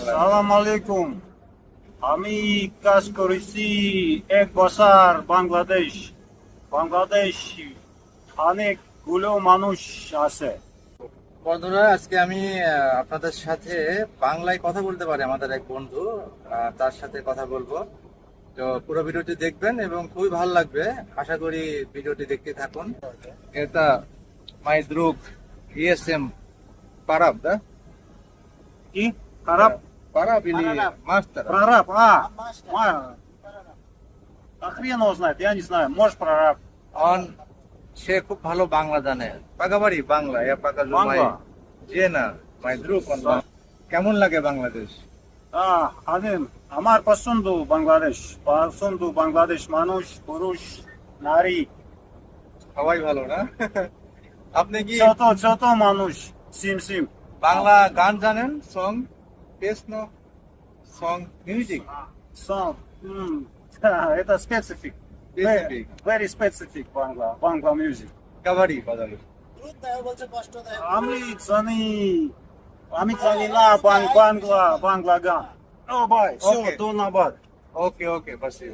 বাংলা। সালাম আলাইকুম। আমি কাজ করেছি 1 বছর বাংলাদেশ। বাংলাদেশ অনেকগুলো মানুষ আছে। বন্ধুরা, আজকে আমি আপনাদের সাথে বাংলায় কথা বলতে পারি আমাদের এক বন্ধু, তার সাথে কথা বলবো। তো পুরো ভিডিওটি দেখবেন এবং খুবই ভালো লাগবে। আশা করি ভিডিওটি দেখতে থাকুন। এটা মাই দ্রুক ইএসএম পারাব দা কি খারাপ? পারাব или মাস্টার Прораб, хрен его знает, я не знаю, может прораб. অন সে খুব ভালো বাংলা জানে। পাকাবাড়ি বাংলা ইয়া পাকা জমাই বাংলা? যে না মাই দ্রুক কেমন লাগে বাংলাদেশ? আমার পছন্দ বাংলাদেশ মানুষ, পুরুষ, নারী, সবাই ভালো না? আপনি কি ছোট ছোট মানুষ, সিম সিম। বাংলা গান জানেন? Song passion song music Song, это специфик. Specific. Very specific Bangla music. কাবাডি বাজালো আমি জানি না বাংলা গান। ও ভাই, Okay. все, ধন্যবাদ। ওকে ওকে বাসি